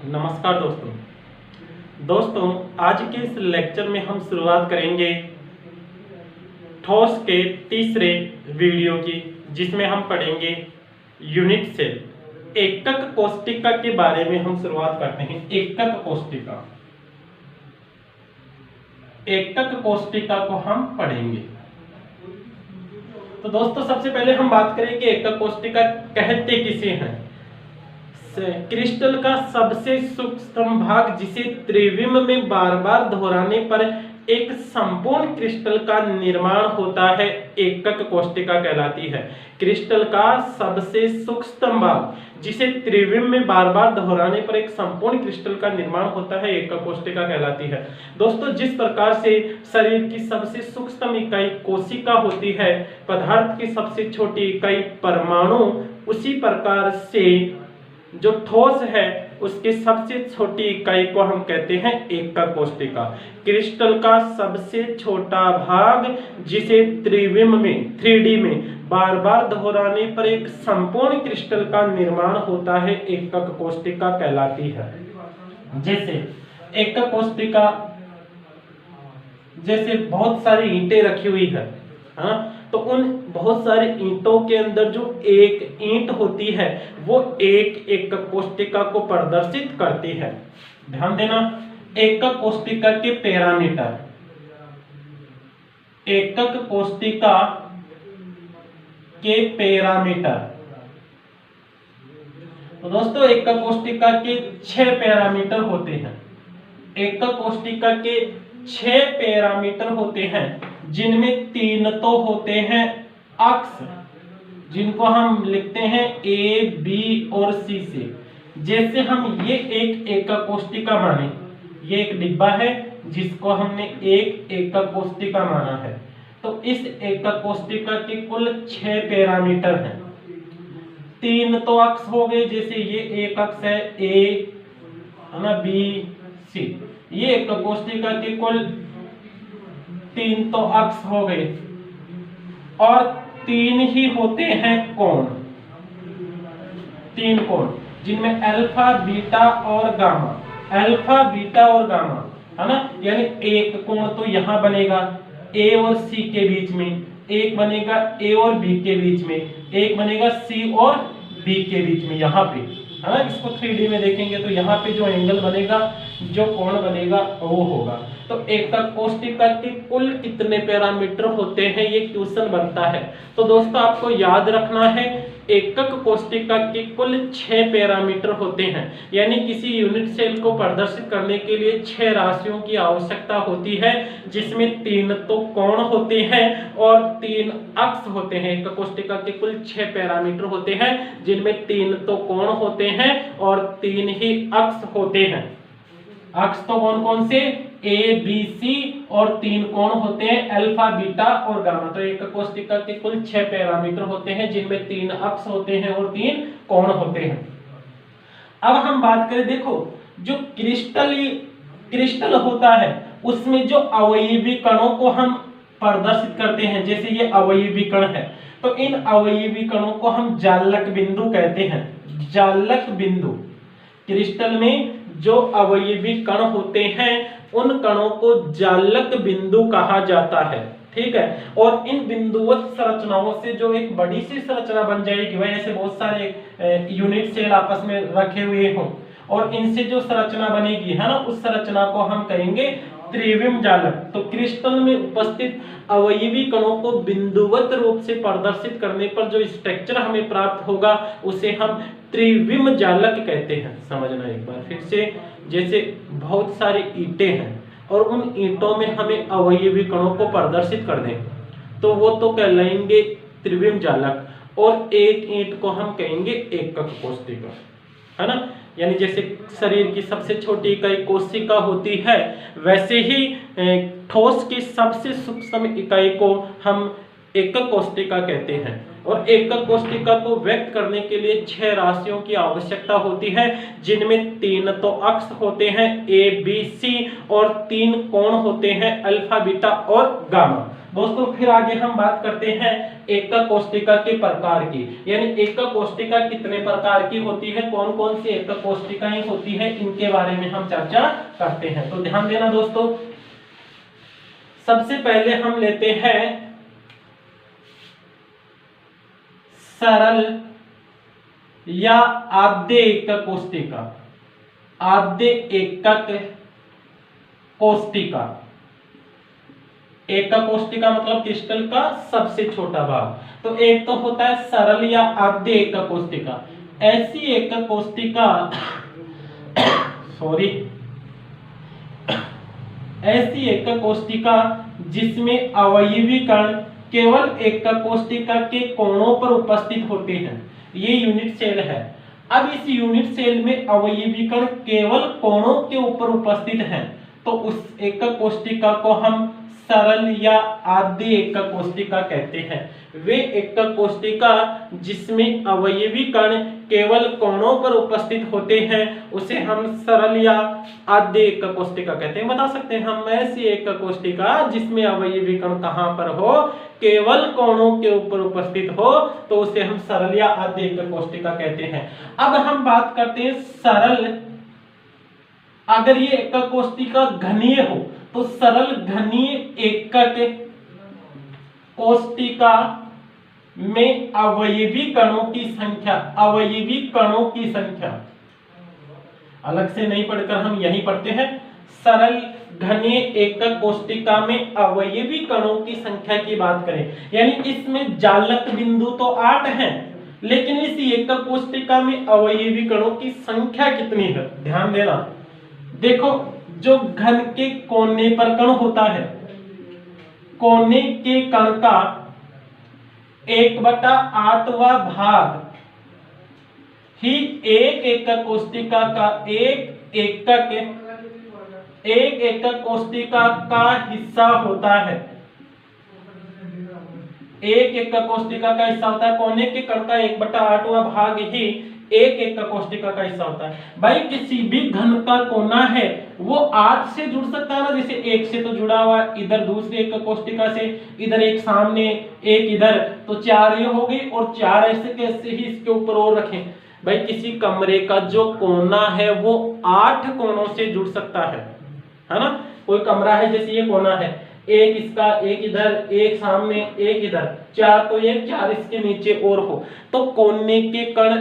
नमस्कार दोस्तों आज के इस लेक्चर में हम शुरुआत करेंगे ठोस के तीसरे वीडियो की, जिसमें हम पढ़ेंगे यूनिट सेल एकक कोष्टिका के बारे में। हम शुरुआत करते हैं एकक कोष्टिका को हम पढ़ेंगे। तो दोस्तों सबसे पहले हम बात करें कि एकक कोष्टिका कहते किसे हैं। क्रिस्टल का सबसे सूक्ष्म भाग जिसे त्रिविम में बार बार दोहराने पर एक संपूर्ण क्रिस्टल का निर्माण होता है, एकक कोष्टिका कहलाती है। क्रिस्टल का सबसे सूक्ष्म भाग जिसे त्रिविम में बार बार दोहराने पर एक संपूर्ण क्रिस्टल का निर्माण होता है, एकक कोष्टिका कहलाती है। दोस्तों जिस प्रकार से शरीर की सबसे सूक्ष्म इकाई कोशिका होती है, पदार्थ की सबसे छोटी इकाई परमाणु, उसी प्रकार से जो ठोस है उसकी सबसे छोटी इकाई को हम कहते हैं एकक कोष्टिका। क्रिस्टल का सबसे छोटा भाग जिसे त्रिविम में 3D में बार बार दोहराने पर एक संपूर्ण क्रिस्टल का निर्माण होता है, एकक कोष्टिका कहलाती है। जैसे एकक कोष्टिका जैसे बहुत सारी ईंटें रखी हुई है, तो उन बहुत सारे ईंटों के अंदर जो एक ईंट होती है वो एक एकक कोष्टिका को प्रदर्शित करती है। ध्यान देना, एकक कोष्टिका के पैरामीटर, एकक कोष्टिका के पैरामीटर। तो दोस्तों एकक कोष्टिका के 6 पैरामीटर होते हैं। एकक कोष्टिका के 6 पैरामीटर होते हैं, जिनमें 3 तो होते हैं अक्ष, जिनको हम लिखते हैं A, B और C से। जैसे हम ये एक एकक कोष्टिका माने, ये एक डिब्बा है जिसको हमने एक एकक कोष्टिका माना है, तो इस एकक कोष्टिका के कुल 6 पैरामीटर हैं। 3 तो अक्ष हो गए, जैसे ये एक अक्ष है A, है ना, B, C। ये एकक कोष्टिका के कुल 3 तो अक्ष हो गए, और 3 ही होते हैं कोण, 3 कोण, जिनमें अल्फा, बीटा और गामा, अल्फा, बीटा और गामा, है ना। यानी एक कोण तो यहां बनेगा A और C के बीच में, एक बनेगा A और B के बीच में, एक बनेगा C और B के बीच में, यहाँ पे, है ना। इसको 3D में देखेंगे तो यहाँ पे जो एंगल बनेगा, जो कोण बनेगा वो होगा। तो एकक कोष्टिका के कुल कितने पैरामीटर होते हैं, ये क्वेश्चन बनता है। तो दोस्तों आपको याद रखना है, एकक कोष्टिका के कुल 6 पैरामीटर होते हैं। यानी किसी यूनिट सेल को प्रदर्शित करने के लिए 6 राशियों की आवश्यकता होती है, जिसमें 3 तो कोण होते हैं और 3 अक्ष होते हैं। एकक कोष्टिका के कुल 6 पैरामीटर होते हैं, जिनमें 3 तो कोण होते हैं और 3 ही अक्ष होते हैं। अक्ष तो कौन कौन से, A, B, C, और 3 कोण होते हैं अल्फा, बीटा और गामा। तो एकक कोष्टिका के कुल 6 पैरामीटर होते हैं, जिनमें 3 अक्ष होते हैं और 3 कोण होते हैं। अब हम बात करें, देखो जो क्रिस्टल होता है उसमें जो अवयवी कणों को हम प्रदर्शित करते हैं, जैसे ये अवयवी कण है, तो इन अवयवी कणों को हम जालक बिंदु कहते हैं। जालक बिंदु, क्रिस्टल में जो अवयवी कण होते हैं उन कणों को जालक बिंदु कहा जाता है, ठीक है। और इन बिंदुवत संरचनाओं से जो एक बड़ी सी संरचना बन जाएगी, वह ऐसे बहुत सारे यूनिट सेल आपस में रखे हुए हों, और इनसे जो संरचना बनेगी, है ना, उस संरचना को हम कहेंगे त्रिविम जालक। तो क्रिस्टल में उपस्थित अवयवी कणों को बिंदुवत रूप से प्रदर्शित करने पर जो स्ट्रक्चर हमें प्राप्त होगा उसे हम त्रिविम जालक कहते हैं। समझना एक बार फिर से, जैसे बहुत सारी ईंटें हैं और उन ईंटों में हमें अवयवी कणों को प्रदर्शित कर दें, तो वो तो कहलाएंगे त्रिविम जालक, और एक ईंट को हम कहेंगे एकक कोष्टिका, है ना। यानी जैसे शरीर की सबसे छोटी इकाई कोशिका होती है, वैसे ही ठोस की सबसे सूक्ष्म इकाई को हम एकक कोष्टिका कहते हैं। और एकक कोष्टिका को व्यक्त करने के लिए 6 राशियों की आवश्यकता होती है, जिनमें 3 तो अक्ष होते हैं A, B, C, और 3 कोण होते हैं अल्फा, बीटा और गामा। दोस्तों फिर आगे हम बात करते हैं एकक कोष्टिका के प्रकार की, यानी एकक कोष्टिका कितने प्रकार की होती है, कौन कौन सी एकक कोष्टिकाएं होती है, इनके बारे में हम चर्चा करते हैं। तो ध्यान देना दोस्तों, सबसे पहले हम लेते हैं सरल या आद्य एकक कोष्टिका। आद्य एकक कोष्टिका, एकक कोष्टिका मतलब क्रिस्टल का सबसे छोटा भाग। तो एक तो होता है सरल या आद्य एकक कोष्टिका। ऐसी एकक कोष्टिका सॉरी ऐसी एकक कोष्टिका जिसमें अवयवी कण केवल एकक कोष्टिका के कोणों पर उपस्थित होते हैं, ये यूनिट सेल है। अब इस यूनिट सेल में अवयवी कण केवल कोणों के ऊपर उपस्थित हैं, तो उस एकक कोष्टिका को हम सरल या आद्य एकक कोष्टिका कहते हैं। वे एकक कोष्टिका जिसमें अवयवी कण केवल कोणों पर उपस्थित होते हैं उसे हम सरल या आद्य एकक कोष्टिका कहते हैं। बता सकते हैं हम ऐसी एकक कोष्टिका जिसमें अवयवी कण कहां पर हो, केवल कोणों के ऊपर उपस्थित हो, तो उसे हम सरल या आद्य एकक कोष्टिका कहते हैं। अब हम बात करते हैं सरल, अगर ये एकक कोष्टिका घनीय हो तो सरल घनीय एकक कोष्टिका में अवयवी कणों की संख्या, अवयवी कणों की संख्या अलग से नहीं पढ़कर हम यही पढ़ते हैं। सरल घनीय एकक कोष्टिका में अवयवी कणों की संख्या की बात करें, यानी इसमें जालक बिंदु तो 8 हैं, लेकिन इस एकक कोष्टिका में अवयवी कणों की संख्या कितनी है, ध्यान देना। देखो, जो घन के कोने पर कण होता है, कोने के कण का 1/8वां भाग ही एक एकक कोष्टिका का एक एकक कोष्टिका का हिस्सा होता है। एक एकक कोष्टिका का हिस्सा होता है, कोने के कण का 1/8वां भाग ही एक एकक कोष्टिका का हिस्सा होता है। भाई किसी भी घन का कोना है वो 8 से जुड़ सकता है ना, जैसे 1 से तो जुड़ा हुआ है, इधर दूसरी एकक कोष्टिका से, इधर एक सामने एक इधर, तो 4 ये हो गई, और 4 ऐसे कैसे ही इसके ऊपर और रखें। भाई किसी कमरे का जो कोना है वो 8 कोनों से जुड़ सकता है ना। कोई कमरा है, जैसे ये कोना है, एक इसका, एक इधर, एक सामने, एक इधर, 4 तो ये 4 इसके नीचे और हो, तो कोने के कण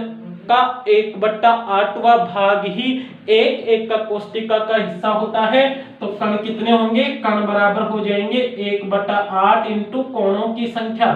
का 1/8वां भाग ही एक एकक कोष्टिका का हिस्सा होता है। तो कण कितने होंगे, कण बराबर हो जाएंगे 1/8 इंटू कोणों की संख्या।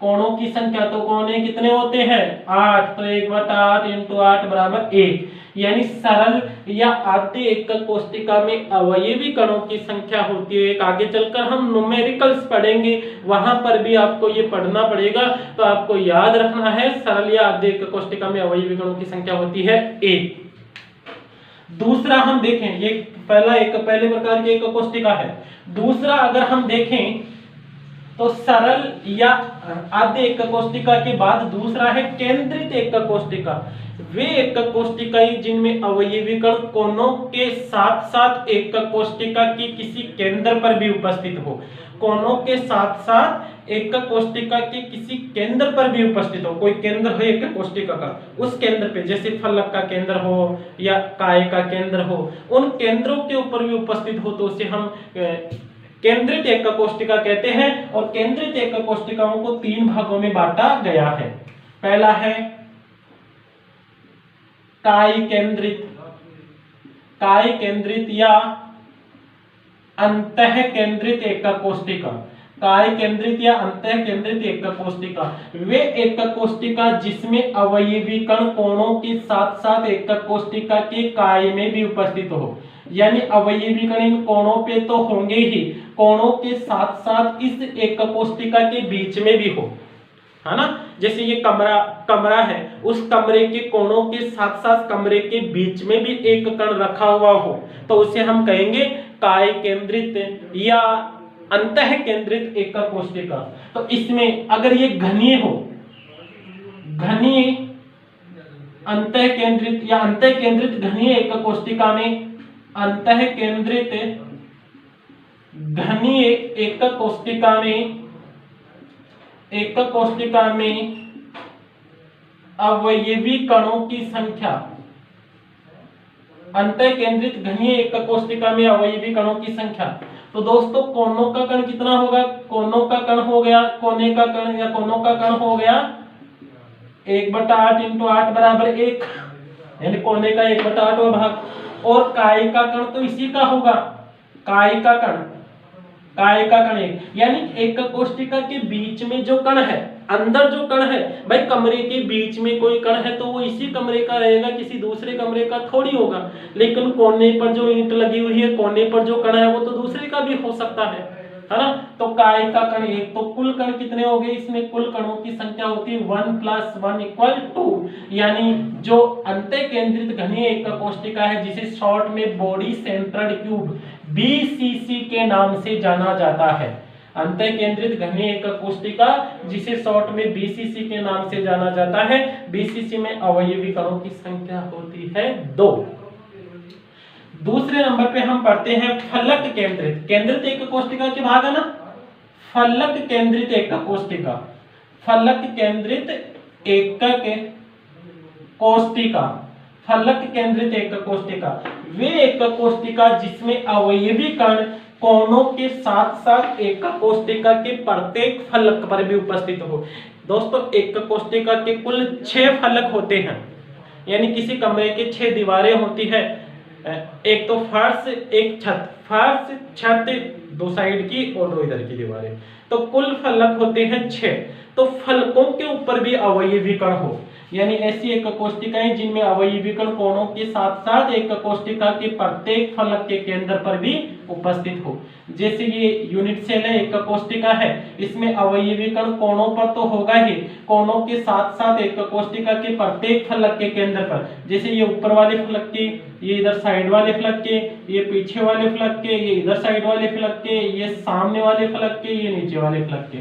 कोणों की संख्या तो कोने कितने होते हैं 8, तो 1/8 इंटू 8 बराबर 1। यानी सरल या आद्य एकक कोष्टिका में अवयवी कणों की संख्या होती है। एक आगे चलकर हम न्यूमेरिकल्स पढ़ेंगे, वहां पर भी आपको ये पढ़ना पड़ेगा, तो आपको याद रखना है सरल या आद्य एकक कोष्टिका में अवयवी कणों की संख्या होती है 1। दूसरा हम देखें, ये पहले प्रकार की एकक कोष्टिका है। दूसरा अगर हम देखें तो सरल या आद्य एकक कोष्टिका के बाद दूसरा है केंद्रित एकक कोष्टिका। वे एकक कोष्टिकाएं जिनमें अवयवी कण कोनों के साथ साथ एकक कोष्टिका के किसी केंद्र पर भी उपस्थित हो। कोनों के साथ साथ एकक कोष्टिका के किसी केंद्र पर भी उपस्थित हो। कोई केंद्र हो एकक कोष्टिका का, उस केंद्र पे, जैसे फलक का केंद्र हो या काय का केंद्र हो, उन केंद्रों के ऊपर भी उपस्थित हो, तो उसे हम केंद्रित एकक कोष्टिका कहते हैं। और केंद्रित एकक कोष्टिकाओं को 3 भागों में बांटा गया है। पहला है काय केंद्रित या अंतः केंद्रित एकक कोष्टिका। काय केंद्रित या अंतः केंद्रित एकक कोष्टिका वे एकक कोष्टिका जिसमें अवयवी कण कोणों के साथ साथ एकक कोष्टिका के काय में भी उपस्थित हो। यानी अवयवी कण इन कोणों पे तो होंगे ही, कोणों के साथ साथ इस एकक कोष्टिका के बीच में भी हो, है ना। जैसे ये कमरा है, उस कमरे के कोणों के साथ साथ कमरे के बीच में भी एक कण रखा हुआ हो, तो उसे हम कहेंगे काय केंद्रित या अंतः केंद्रित एकक कोष्टिका। तो इसमें अगर ये घनीय हो, घनीय अंतः केंद्रित या अंतः केंद्रित घनीय एकक कोष्टिका में अंतः केंद्रित घनीय एकक कोष्टिका में अवयवी कणों की संख्या, अंतः केंद्रित घनीय एकक कोष्टिका में अवयवी कणों की संख्या। तो दोस्तों कोनों का कण कितना होगा, कोनों का कण हो गया, कोने का कण या कोनों का कण हो गया 1/8 × 8 = 1, यानी कोने का 1/8वां भाग। और काय का कण तो इसी का होगा, काय का कण 1, यानी एकक कोष्टिका के बीच में जो कण है, अंदर जो कण है, भाई कमरे के बीच में कोई कण है तो वो इसी कमरे का रहेगा, किसी दूसरे कमरे का थोड़ी होगा। लेकिन कोने पर जो ईंट लगी हुई है, कोने पर जो कण है वो तो दूसरे का भी हो सकता है ना। तो काय का कण 1, तो कुल कण कितने हो गए, इसमें कुल कणों की संख्या होती है 1 + 1 = 2, यानी जो अंतः केंद्रित घनीय एकक कोष्टिका है जिसे शॉर्ट में बॉडी सेंटर्ड क्यूब BCC के नाम से जाना जाता है, अंतः केंद्रित घनीय एकक कोष्टिका जिसे शॉर्ट में BCC के नाम से जाना जाता है। BCC में अवयवी कणों की संख्या होती है 2। दूसरे नंबर पे हम पढ़ते हैं फलक केंद्रित, केंद्रित एकक कोष्टिका के भाग है ना, फलक केंद्रित एकक कोष्टिका, फलक केंद्रित एकक कोष्टिका, फलक केंद्रित एकक कोष्टिका वे एकक कोष्टिका जिसमें अवयवी कण कोनों के साथ साथ एकक कोष्टिका के प्रत्येक फलक पर भी उपस्थित हो। दोस्तों एकक कोष्टिका के कुल 6 फलक होते हैं, यानी किसी कमरे के 6 दीवारें होती है, एक तो फर्श, एक छत, फर्श छत 2 साइड की और 2 इधर की दीवारें, तो कुल फलक होते हैं 6। तो फलकों के ऊपर भी अवयवी कण हो, यानी ऐसी एकक कोष्टिकाएं जिनमें अवयवी कण कोनों के साथ साथ एकक कोष्टिका के प्रत्येक फलक के केंद्र पर भी उपस्थित हो। जैसे ये यूनिट सेल है, एकक कोष्टिका है, इसमें अवयवी कण कोनों पर तो होगा ही, कोनों के साथ साथ एकक कोष्टिका के प्रत्येक फलक के केंद्र पर, जैसे ये ऊपर वाले फलक के, ये इधर साइड वाले फलक के, ये पीछे वाले फलक के, ये इधर साइड वाले फलक के, ये सामने वाले फलक के, ये नीचे वाले फलक के।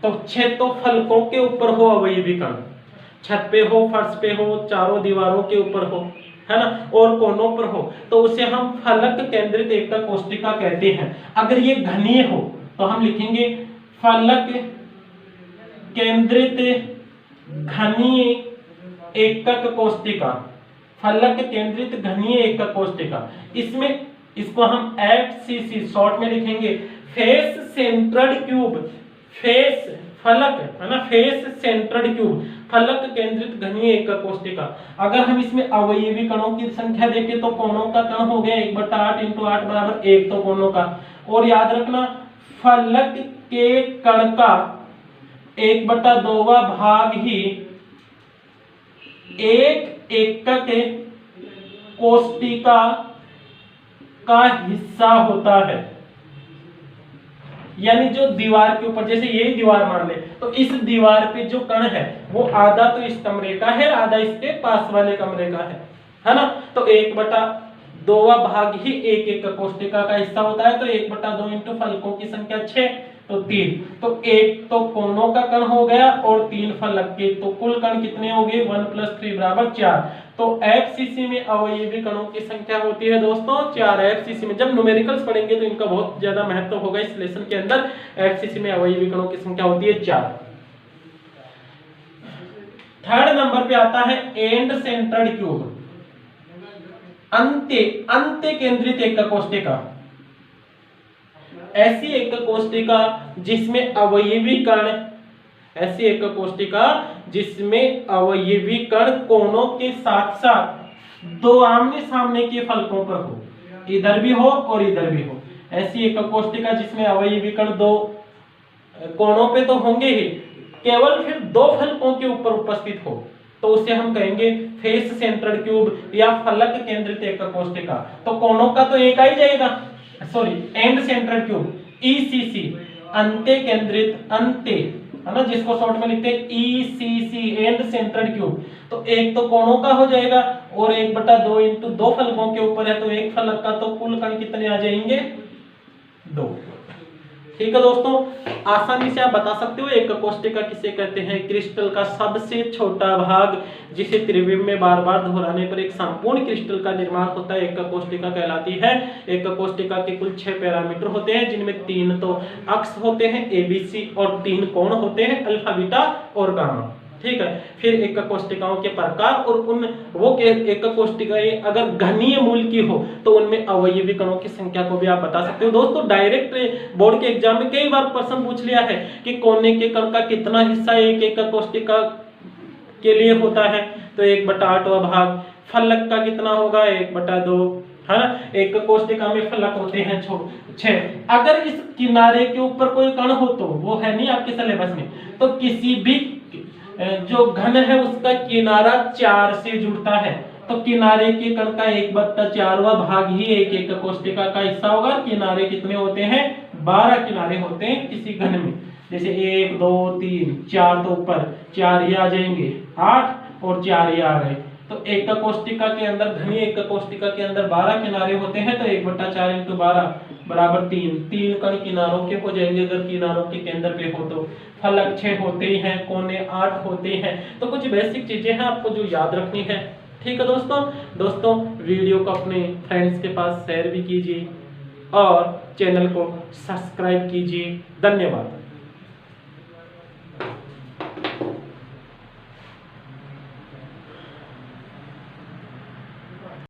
तो 6 तो फलकों के ऊपर हो अवयवी कण, छत पे हो, फर्श पे हो, चारों दीवारों के ऊपर हो, है ना, और कोनों पर हो, तो उसे हम फलक केंद्रित एकक कोष्टिका कहते हैं। अगर ये घनीय हो तो हम लिखेंगे फलक केंद्रित घनीय एकक कोष्टिका, फलक केंद्रित घनीय एकक कोष्टिका। इसमें इसको हम FCC शॉर्ट में लिखेंगे, फेस सेंटर्ड क्यूब, फेस फलक है ना, फेस सेंटर्ड क्यूब, फलक केंद्रित घनीय एकक कोष्टिका। अगर हम इसमें अवयवी कणों की संख्या देखें तो कोनों का कण हो गया 1/8 × 8 = 1, तो कोनों का, और याद रखना फलक के कण का 1/2वां भाग ही एक एकक कोष्टिका का हिस्सा होता है, यानी जो दीवार के ऊपर, जैसे यही दीवार मान ले, तो इस दीवार पे जो कण है वो आधा तो इस कमरे का है, आधा इसके पास वाले कमरे का है ना। तो 1/2वां भाग ही एक एकक कोष्टिका का हिस्सा होता है। तो 1/2 इंटू फलकों की संख्या 6, तो 3, तो 1 तो कोनों का कण हो गया और 3 फलक के, तो कुल कण कितने हो गए 1 + 3 = 4। तो FCC में अवयवी कणों की संख्या होती है दोस्तों 4। FCC में जब न्यूमेरिकल्स पढ़ेंगे तो इनका बहुत ज्यादा महत्व होगा इस लेसन के अंदर। FCC में अवयवी कणों की संख्या होती है 4। थर्ड नंबर पे आता है एंड सेंटर्ड क्यूब, अंत्य केंद्रित एकक कोष्टिका। ऐसी एकक कोष्टिका जिसमें अवयवी कण, ऐसी एकक कोष्टिका जिसमें अवयवी कण कोनों के साथ साथ 2 आमने सामने के फलकों पर हो, इधर भी हो और इधर भी हो। ऐसी एकक कोष्टिका जिसमें अवयवी कण 2 कोनों पे तो होंगे ही, केवल फिर 2 फलकों के ऊपर उपस्थित हो, तो उसे हम कहेंगे फेस सेंटर्ड क्यूब या फलक केंद्रित एकक कोष्टिका। तो कोनों का तो एक आ ही जाएगा, sorry and centred cube ECC, अंत्य केंद्रित, अंत्य है ना, जिसको शॉर्ट में लिखते हैं ECC, एंड सेंटर्ड क्यूब। तो एक तो कोनों का हो जाएगा और 1/2 इंटू 2 फलकों के ऊपर है, तो एक फलक का तो कुल कण कितने आ जाएंगे 2। ठीक है दोस्तों, आसानी से आप बता सकते हो एक कोष्टिका किसे कहते हैं। क्रिस्टल का सबसे छोटा भाग जिसे त्रिविम में बार बार दोहराने पर एक संपूर्ण क्रिस्टल का निर्माण होता है, एक कोष्टिका कहलाती है। एक कोष्टिका के कुल 6 पैरामीटर होते हैं, जिनमें 3 तो अक्ष होते हैं ABC और 3 कोण होते हैं अल्फा बीटा और गामा। ठीक है, फिर एक कोष्टिकाओं के प्रकार और उन वो के एक कोष्टिकाएं अगर घनीय मूल की हो तो उनमें अवयवी कणों की संख्या को भी आप बता सकते हो। दोस्तों डायरेक्ट बोर्ड के एग्जाम में कई बार प्रश्न पूछ लिया है कि कोने के कण का कितना हिस्सा एक कोष्टिका के लिए होता है, तो 1/8वां भाग। फलक का कितना होगा, 1/2, है ना। एक कोष्टिका में फलक होते हैं 6। अगर इस किनारे के ऊपर कोई कण हो तो वो है नहीं आपके सिलेबस में, तो किसी भी जो घन है उसका किनारा 4 से जुड़ता है, तो किनारे के कण का 1/4वां भाग ही एक कोष्टिका का हिस्सा होगा। किनारे कितने होते हैं, 12 किनारे होते हैं किसी घन में। जैसे 1 2 3 4 तो ऊपर 4 ये आ जाएंगे, 8 और 4 ये आ गए। तो एक कोष्टिका के अंदर घनी एक कोष्टिका के अंदर 12 किनारे होते हैं, तो 1/4 × 12 बराबर 3 कण किनारों के हो जाएंगे अगर किनारों के केंद्र पे हो तो। फलक 6 होते ही हैं, कोने 8 होते हैं। तो कुछ बेसिक चीजें हैं आपको जो याद रखनी है। ठीक है दोस्तों वीडियो को अपने फ्रेंड्स के पास शेयर भी कीजिए और चैनल को सब्सक्राइब कीजिए। धन्यवाद।